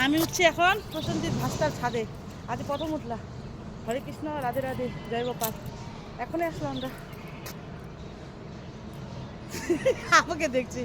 আমি উঠছি এখন প্রসেনজিৎ ভাস্তার ছাদে। আজ প্রথম উঠলাম। হরে কৃষ্ণ, রাধে রাধে, জয় গোপাল। এখনই আসলাম আমরা। আমাকে দেখছি।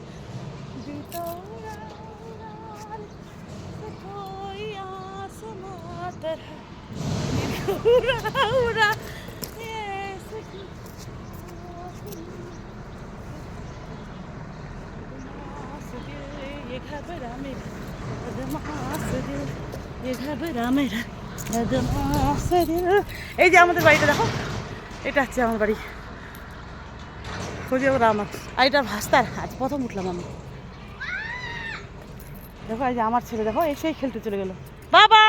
এই যে আমাদের বাড়িটা দেখো, এটা হচ্ছে আমার বাড়ি। খুঁজে ওরা আমার, আর এটা ভাস্তার। আজ প্রথম উঠলাম আমি। দেখো এই যে আমার ছেলে, দেখো এসেই খেলতে চলে গেল। বাবা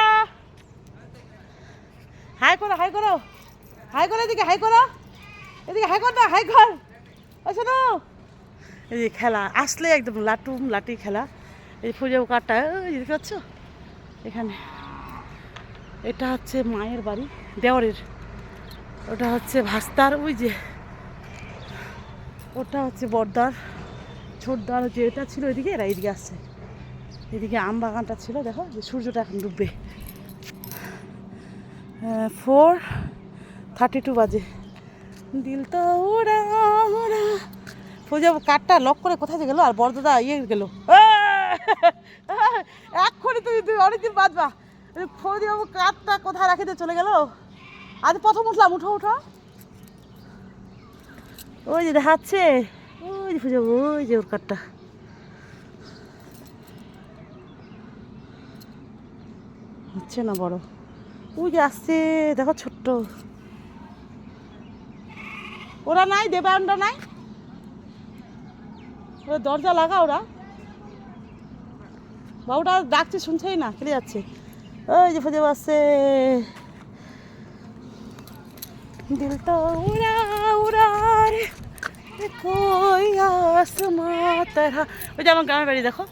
হাই করো, হাই করো, হাই করো, এদিকে হাই করো, এদিকে হাই কর না, হাই কর। শোনো, এই যে খেলা আসলে একদম লাটুম লাটি খেলা। এই পুজো কাঠটা দেখতে পাচ্ছ এখানে। এটা হচ্ছে মায়ের বাড়ি, দেওরের। ওটা হচ্ছে ভাস্তার, ওই যে ওটা হচ্ছে বড়দার, ছোটদার হচ্ছে। এটা ছিল এদিকে, এরা এদিকে আসছে। এদিকে আম বাগানটা ছিল, দেখো যে সূর্যটা এখন ডুববে। 4:32 বাজে। দিল তো ওরা ওরা পুজো কাঠটা লক করে কোথায় গেলো, আর বড়দাদা ইয়ে গেল। এক্ষুনি তুমি অনেকদিন বাদবা। ফৌজিবাবু কাঠটা কোথায় রাখি দিয়ে চলে গেল। আজ প্রথম উঠলাম। উঠো উঠো, ওই যে দেখাচ্ছে, ওই যে পুজো, ওই যে ওর কাঠটা। হচ্ছে না বড়, ওই যে আসছে দেখো ছোট্ট। ওরা নাই, দেবায়নটা নাই, ওরা দরজা লাগা। ওরা বাবুটা ডাকছে, শুনছেই না, খেলে যাচ্ছে। ওই যে ফুজে আসছে। দিল তো উড়া উড়া রে কই আসমা তারা। ওই যে আমার গ্রামের বাড়ি দেখো।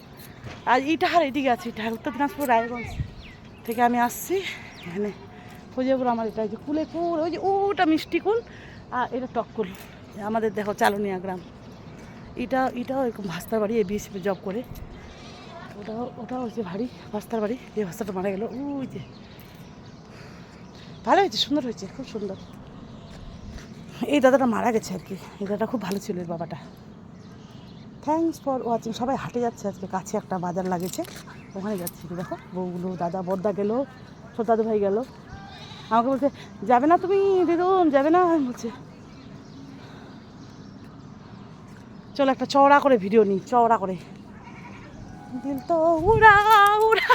আর ইটাহার এদিকে আছে, ইটাহার উত্তর দিনাজপুর রায়গঞ্জ থেকে আমি আসছি এখানে। ফুজেপুর আমার এটা, যে কুলে কুল, ওই যে ওটা মিষ্টি কুল, আর এটা টককুল। আমাদের দেখো চালনিয়া গ্রাম। এটাও এরকম ভাস্তার বাড়ি, বিএসএফে জব করে। ওটাও হচ্ছে ভারী ভাস্তার বাড়ি, যে ভাস্তাটা মারা গেল। ওই যে ভালো হয়েছে, সুন্দর হয়েছে, খুব সুন্দর। এই দাদাটা মারা গেছে আর কি। এই দাদাটা খুব ভালো ছিল, এর বাবাটা। Thanks for watching. সবাই হাটে যাচ্ছে আজকে, কাছে একটা বাজার লাগেছে, ওখানে যাচ্ছি। দেখো বউগুলো, দাদা বড়দা গেল, ছোট দাদু ভাই গেল। আমাকে বলছে যাবে না তুমি দিদুন, যাবে না? বলছে চলো একটা চওড়া করে ভিডিও নিই, চওড়া করে। দিল তো উড়া উড়া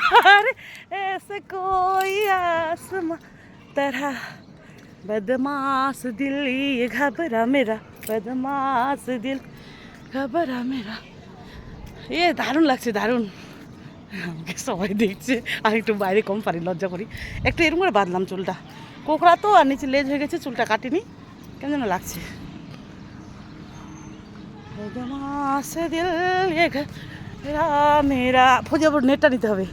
রে এসে কোই आसमां तरह बदमाश दिल ये घबरा मेरा, बदमाश दिल घबरा मेरा। এ দারুণ লাগছে, দারুণ। আমাকে সবাই দেখছে, আর একটু বাইরে কম পারি, লজ্জা করি। একটু এরকম করে বাঁধলাম চুলটা, কোকড়া তো, আর নিচে লেজ হয়ে গেছে, চুলটা কাটিনি, কেন যেন লাগছে। বদমাশ দিল ये ঘবরা মেরা। ফুজে নেটটা নিতে হবে।